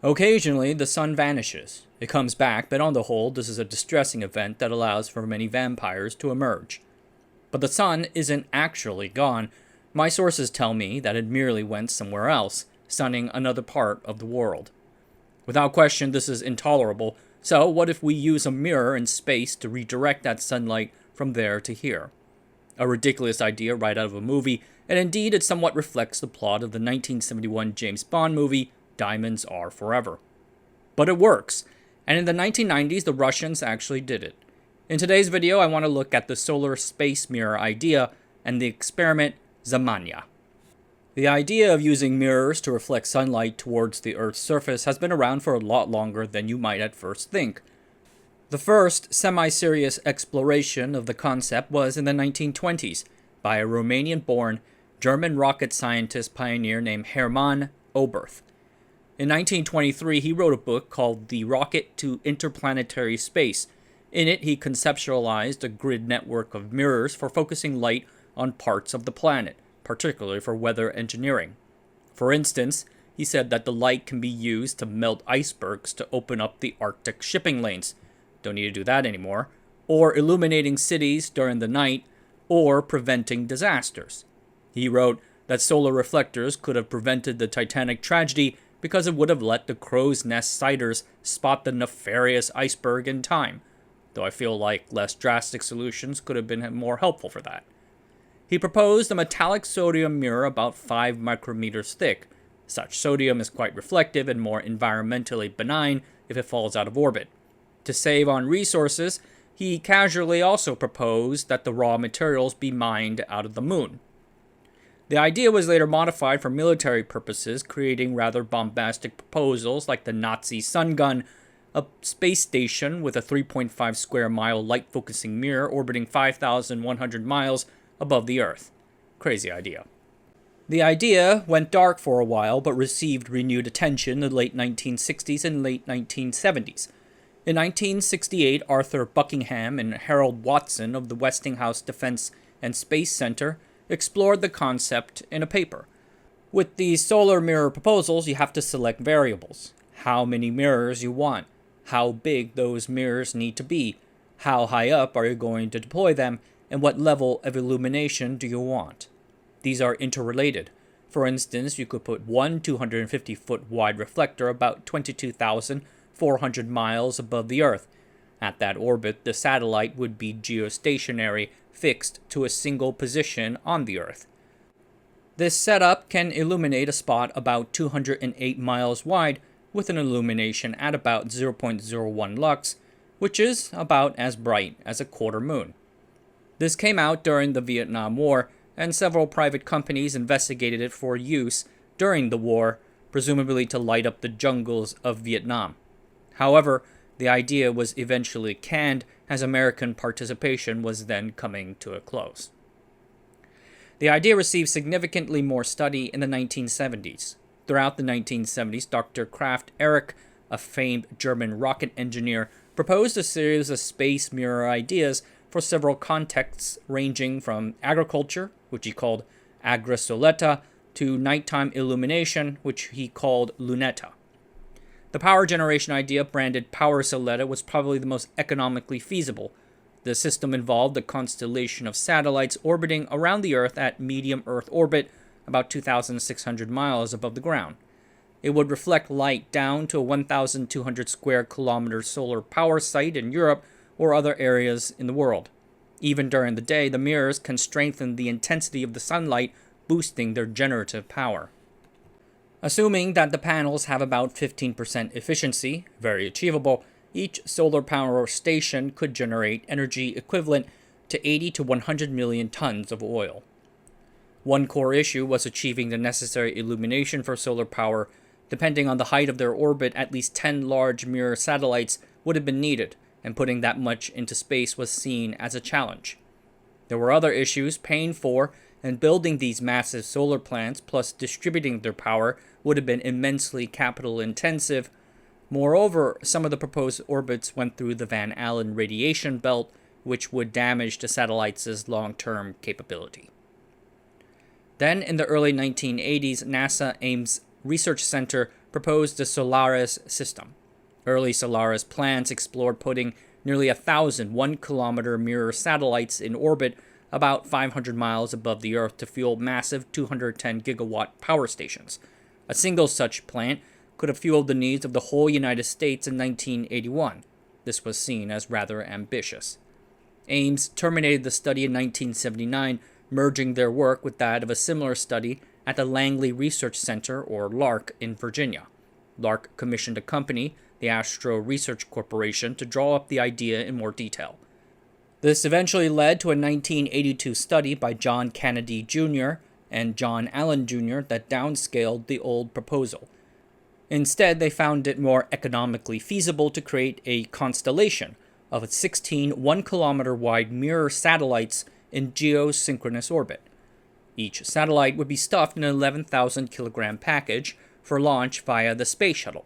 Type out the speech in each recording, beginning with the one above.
Occasionally, the sun vanishes. It comes back, but on the whole, this is a distressing event that allows for many vampires to emerge. But the sun isn't actually gone. My sources tell me that it merely went somewhere else, sunning another part of the world. Without question, this is intolerable. So, what if we use a mirror in space to redirect that sunlight from there to here? A ridiculous idea right out of a movie, and indeed it somewhat reflects the plot of the 1971 James Bond movie, Diamonds Are Forever. But it works, and in the 1990s the Russians actually did it. In today's video, I want to look at the solar space mirror idea and the experiment Znamya. The idea of using mirrors to reflect sunlight towards the Earth's surface has been around for a lot longer than you might at first think. The first semi-serious exploration of the concept was in the 1920s by a Romanian-born German rocket scientist pioneer named Hermann Oberth. In 1923, he wrote a book called The Rocket to Interplanetary Space. In it, he conceptualized a grid network of mirrors for focusing light on parts of the planet, particularly for weather engineering. For instance, he said that the light can be used to melt icebergs to open up the Arctic shipping lanes. Don't need to do that anymore. Or illuminating cities during the night, or preventing disasters. He wrote that solar reflectors could have prevented the Titanic tragedy because it would have let the crow's nest sighters spot the nefarious iceberg in time, though I feel like less drastic solutions could have been more helpful for that. He proposed a metallic sodium mirror about 5 micrometers thick. Such sodium is quite reflective and more environmentally benign if it falls out of orbit. To save on resources, he casually also proposed that the raw materials be mined out of the moon. The idea was later modified for military purposes, creating rather bombastic proposals like the Nazi sun gun, a space station with a 3.5 square mile light focusing mirror orbiting 5,100 miles above the Earth. Crazy idea. The idea went dark for a while, but received renewed attention in the late 1960s and late 1970s. In 1968, Arthur Buckingham and Harold Watson of the Westinghouse Defense and Space Center explored the concept in a paper. With these solar mirror proposals, you have to select variables. How many mirrors you want, how big those mirrors need to be, how high up are you going to deploy them, and what level of illumination do you want. These are interrelated. For instance, you could put one 250-foot wide reflector about 22,400 miles above the Earth. At that orbit, the satellite would be geostationary, fixed to a single position on the Earth. This setup can illuminate a spot about 208 miles wide with an illumination at about 0.01 lux, which is about as bright as a quarter moon. This came out during the Vietnam War, and several private companies investigated it for use during the war, presumably to light up the jungles of Vietnam. However, the idea was eventually canned as American participation was then coming to a close. The idea received significantly more study in the 1970s. Throughout the 1970s, Dr. Kraft Erich, a famed German rocket engineer, proposed a series of space mirror ideas for several contexts ranging from agriculture, which he called agrisoletta, to nighttime illumination, which he called lunetta. The power generation idea, branded Power Soletta, was probably the most economically feasible. The system involved a constellation of satellites orbiting around the Earth at medium Earth orbit, about 2,600 miles above the ground. It would reflect light down to a 1,200 square kilometer solar power site in Europe or other areas in the world. Even during the day, the mirrors can strengthen the intensity of the sunlight, boosting their generative power. Assuming that the panels have about 15% efficiency, very achievable, each solar power station could generate energy equivalent to 80 to 100 million tons of oil. One core issue was achieving the necessary illumination for solar power. Depending on the height of their orbit, at least 10 large mirror satellites would have been needed, and putting that much into space was seen as a challenge. There were other issues. Paying for and building these massive solar plants plus distributing their power would have been immensely capital intensive. Moreover, some of the proposed orbits went through the Van Allen radiation belt, which would damage the satellites' long-term capability. Then, in the early 1980s, NASA Ames Research Center proposed the Solaris system. Early Solaris plans explored putting nearly 1,000 1-kilometer mirror satellites in orbit about 500 miles above the Earth to fuel massive 210-gigawatt power stations. A single such plant could have fueled the needs of the whole United States in 1981. This was seen as rather ambitious. Ames terminated the study in 1979, merging their work with that of a similar study at the Langley Research Center, or LARC, in Virginia. LARC commissioned a company, the Astro Research Corporation, to draw up the idea in more detail. This eventually led to a 1982 study by John Kennedy Jr. and John Allen Jr. that downscaled the old proposal. Instead, they found it more economically feasible to create a constellation of 16 1-kilometer wide mirror satellites in geosynchronous orbit. Each satellite would be stuffed in an 11,000-kilogram package for launch via the space shuttle.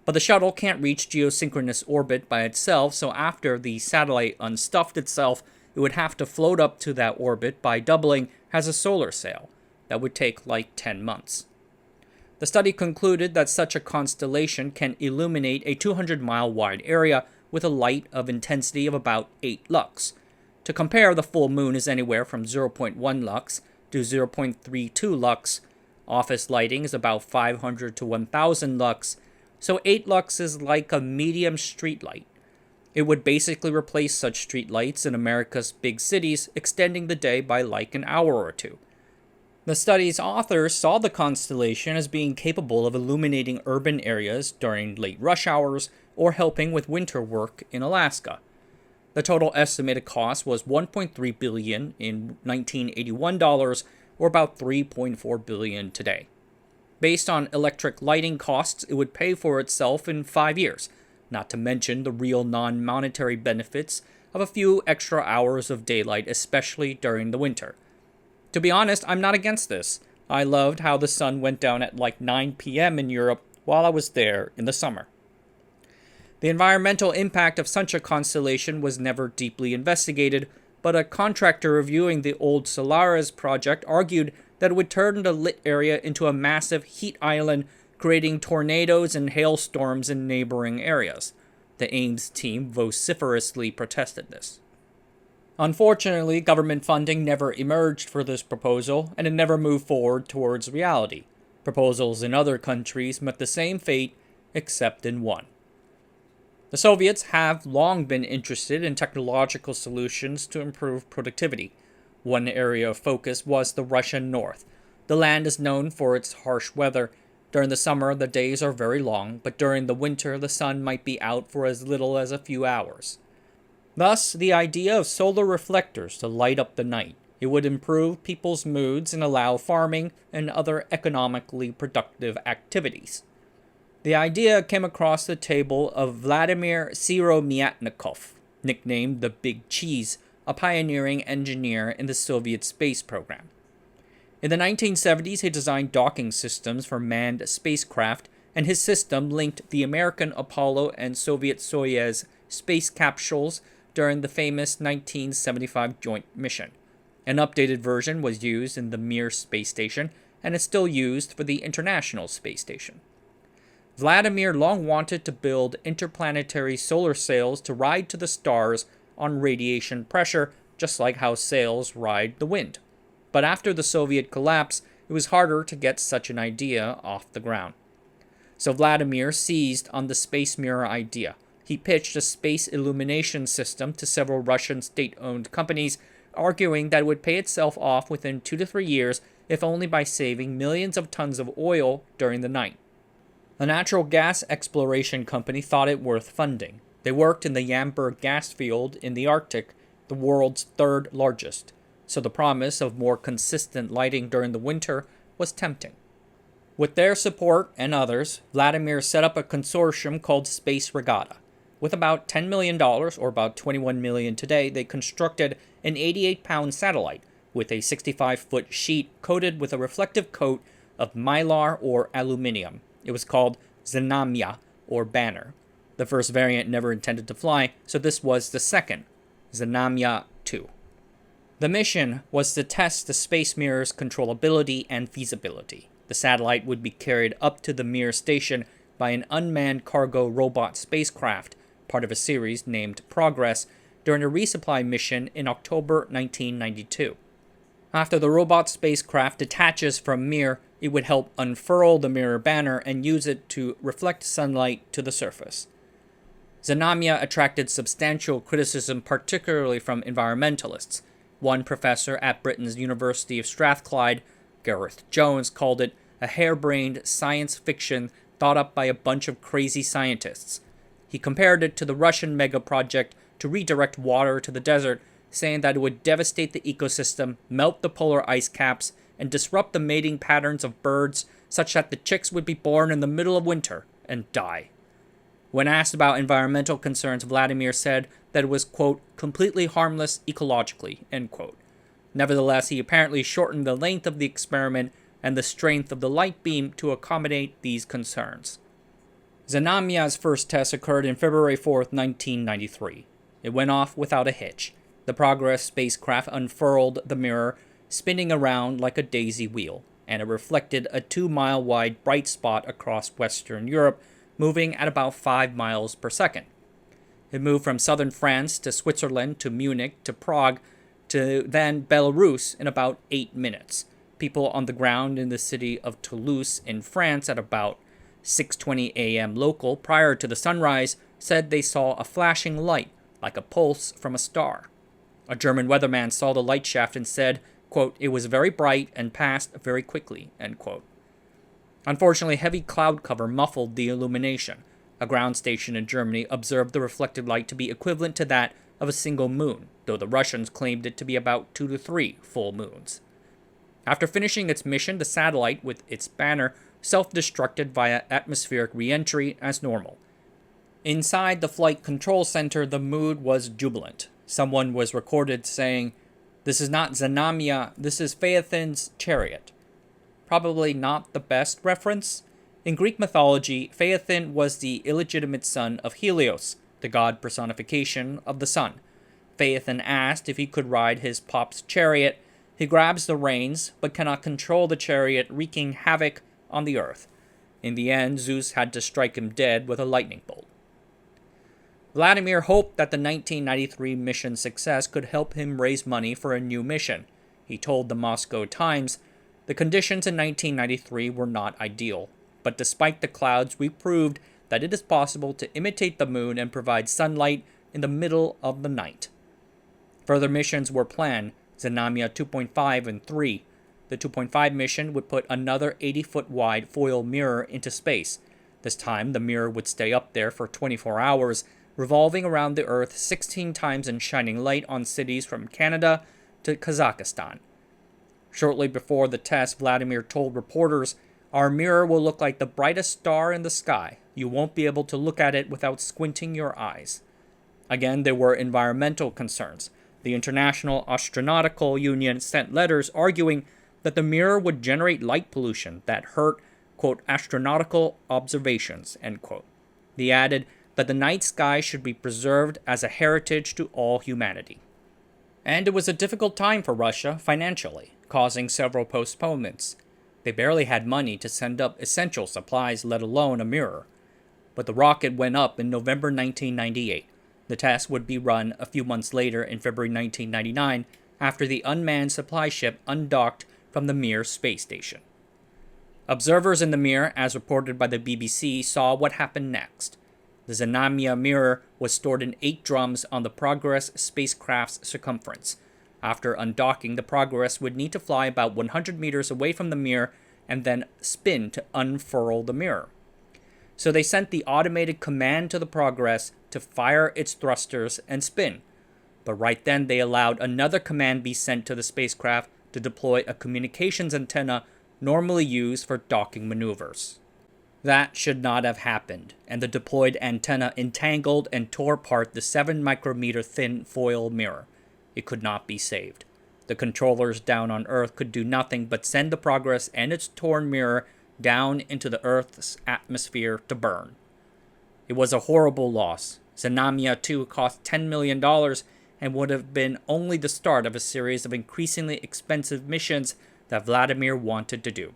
But the shuttle can't reach geosynchronous orbit by itself, so after the satellite unstuffed itself, it would have to float up to that orbit by doubling as a solar sail. That would take like 10 months. The study concluded that such a constellation can illuminate a 200-mile wide area with a light of intensity of about 8 lux. To compare, the full moon is anywhere from 0.1 lux to 0.32 lux. Office lighting is about 500 to 1,000 lux, so 8 lux is like a medium street light. It would basically replace such street lights in America's big cities, extending the day by like an hour or two. The study's authors saw the constellation as being capable of illuminating urban areas during late rush hours or helping with winter work in Alaska. The total estimated cost was $1.3 billion in 1981 dollars, or about $3.4 billion today. Based on electric lighting costs, it would pay for itself in 5 years, not to mention the real non-monetary benefits of a few extra hours of daylight, especially during the winter. To be honest, I'm not against this. I loved how the sun went down at like 9 p.m. in Europe while I was there in the summer. The environmental impact of such a constellation was never deeply investigated, but a contractor reviewing the old Solaris project argued that it would turn the lit area into a massive heat island, creating tornadoes and hailstorms in neighboring areas. The Ames team vociferously protested this. Unfortunately, government funding never emerged for this proposal, and it never moved forward towards reality. Proposals in other countries met the same fate, except in one. The Soviets have long been interested in technological solutions to improve productivity. One area of focus was the Russian north. The land is known for its harsh weather. During the summer, the days are very long, but during the winter, the sun might be out for as little as a few hours. Thus, the idea of solar reflectors to light up the night. It would improve people's moods and allow farming and other economically productive activities. The idea came across the table of Vladimir Siromyatnikov, nicknamed the Big Cheese, a pioneering engineer in the Soviet space program. In the 1970s, he designed docking systems for manned spacecraft, and his system linked the American Apollo and Soviet Soyuz space capsules during the famous 1975 joint mission. An updated version was used in the Mir space station, and is still used for the International Space Station. Vladimir long wanted to build interplanetary solar sails to ride to the stars on radiation pressure, just like how sails ride the wind. But after the Soviet collapse, it was harder to get such an idea off the ground. So Vladimir seized on the space mirror idea. He pitched a space illumination system to several Russian state-owned companies, arguing that it would pay itself off within 2 to 3 years, if only by saving millions of tons of oil during the night. A natural gas exploration company thought it worth funding. They worked in the Yamburg gas field in the Arctic, the world's third largest, so the promise of more consistent lighting during the winter was tempting. With their support and others, Vladimir set up a consortium called Space Regatta. With about $10 million, or about $21 million today, they constructed an 88-pound satellite with a 65-foot sheet coated with a reflective coat of mylar or aluminium. It was called Znamya, or Banner. The first variant never intended to fly, so this was the second, Znamya 2. The mission was to test the space mirror's controllability and feasibility. The satellite would be carried up to the Mir station by an unmanned cargo robot spacecraft, part of a series named Progress, during a resupply mission in October 1992. After the robot spacecraft detaches from Mir, it would help unfurl the Mir banner and use it to reflect sunlight to the surface. Znamya attracted substantial criticism, particularly from environmentalists. One professor at Britain's University of Strathclyde, Gareth Jones, called it a harebrained science fiction thought up by a bunch of crazy scientists. He compared it to the Russian mega project to redirect water to the desert, saying that it would devastate the ecosystem, melt the polar ice caps, and disrupt the mating patterns of birds such that the chicks would be born in the middle of winter and die. When asked about environmental concerns, Vladimir said that it was, quote, completely harmless ecologically, end quote. Nevertheless, he apparently shortened the length of the experiment and the strength of the light beam to accommodate these concerns. Znamya's first test occurred in February 4, 1993. It went off without a hitch. The Progress spacecraft unfurled the mirror, spinning around like a daisy wheel, and it reflected a 2-mile-wide bright spot across Western Europe, moving at about 5 miles per second. It moved from southern France to Switzerland to Munich to Prague to then Belarus in about 8 minutes. People on the ground in the city of Toulouse in France at about 6:20 a.m. local prior to the sunrise said they saw a flashing light like a pulse from a star. A German weatherman saw the light shaft and said, quote, it was very bright and passed very quickly, end quote. Unfortunately, heavy cloud cover muffled the illumination. A ground station in Germany observed the reflected light to be equivalent to that of a single moon, though the Russians claimed it to be about 2 to 3 full moons. After finishing its mission, the satellite, with its banner, self-destructed via atmospheric re-entry as normal. Inside the flight control center, the mood was jubilant. Someone was recorded saying, "This is not Znamya, this is Phaethon's chariot." Probably not the best reference. In Greek mythology, Phaethon was the illegitimate son of Helios, the god personification of the sun. Phaethon asked if he could ride his pop's chariot. He grabs the reins, but cannot control the chariot, wreaking havoc on the earth. In the end, Zeus had to strike him dead with a lightning bolt. Vladimir hoped that the 1993 mission's success could help him raise money for a new mission. He told the Moscow Times, "The conditions in 1993 were not ideal, but despite the clouds, we proved that it is possible to imitate the moon and provide sunlight in the middle of the night." Further missions were planned, Znamya 2.5 and 3. The 2.5 mission would put another 80-foot wide foil mirror into space. This time, the mirror would stay up there for 24 hours, revolving around the Earth 16 times and shining light on cities from Canada to Kazakhstan. Shortly before the test, Vladimir told reporters, "Our mirror will look like the brightest star in the sky. You won't be able to look at it without squinting your eyes." Again, there were environmental concerns. The International Astronautical Union sent letters arguing that the mirror would generate light pollution that hurt, quote, astronautical observations, end quote. They added that the night sky should be preserved as a heritage to all humanity. And it was a difficult time for Russia financially, causing several postponements. They barely had money to send up essential supplies, let alone a mirror. But the rocket went up in November 1998. The test would be run a few months later in February 1999 after the unmanned supply ship undocked from the Mir space station. Observers in the Mir, as reported by the BBC, saw what happened next. The Znamya mirror was stored in 8 drums on the Progress spacecraft's circumference. After undocking, the Progress would need to fly about 100 meters away from the Mir and then spin to unfurl the mirror. So they sent the automated command to the Progress to fire its thrusters and spin. But right then they allowed another command be sent to the spacecraft to deploy a communications antenna normally used for docking maneuvers. That should not have happened, and the deployed antenna entangled and tore apart the 7 micrometer thin foil mirror. It could not be saved. The controllers down on Earth could do nothing but send the Progress and its torn mirror down into the Earth's atmosphere to burn. It was a horrible loss. Znamya 2 cost $10 million and would have been only the start of a series of increasingly expensive missions that Vladimir wanted to do.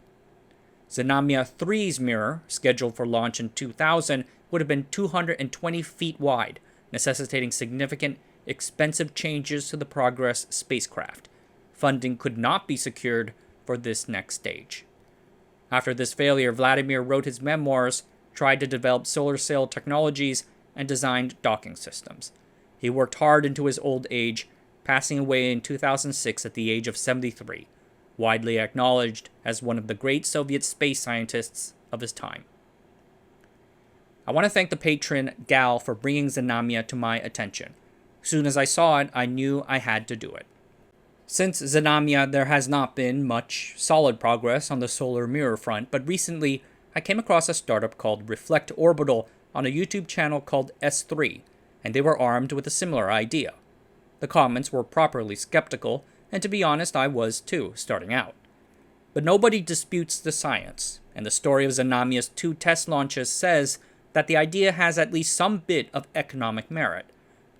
Znamya 3's mirror, scheduled for launch in 2000, would have been 220 feet wide, necessitating significant, expensive changes to the Progress spacecraft. Funding could not be secured for this next stage. After this failure, Vladimir wrote his memoirs, tried to develop solar sail technologies, and designed docking systems. He worked hard into his old age, passing away in 2006 at the age of 73, widely acknowledged as one of the great Soviet space scientists of his time. I want to thank the patron Gal for bringing Znamya to my attention. As soon as I saw it, I knew I had to do it. Since Znamya, there has not been much solid progress on the solar mirror front, but recently I came across a startup called Reflect Orbital on a YouTube channel called S3, and they were armed with a similar idea. The comments were properly skeptical, and to be honest, I was too, starting out. But nobody disputes the science, and the story of Znamya's 2 test launches says that the idea has at least some bit of economic merit,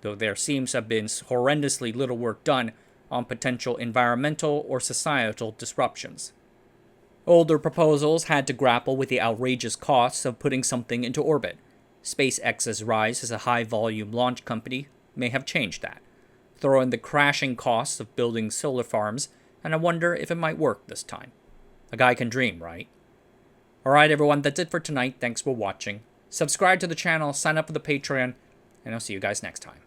though there seems to have been horrendously little work done on potential environmental or societal disruptions. Older proposals had to grapple with the outrageous costs of putting something into orbit. SpaceX's rise as a high-volume launch company may have changed that. Throw in the crashing costs of building solar farms, and I wonder if it might work this time. A guy can dream, right? Alright everyone, that's it for tonight. Thanks for watching. Subscribe to the channel, sign up for the Patreon, and I'll see you guys next time.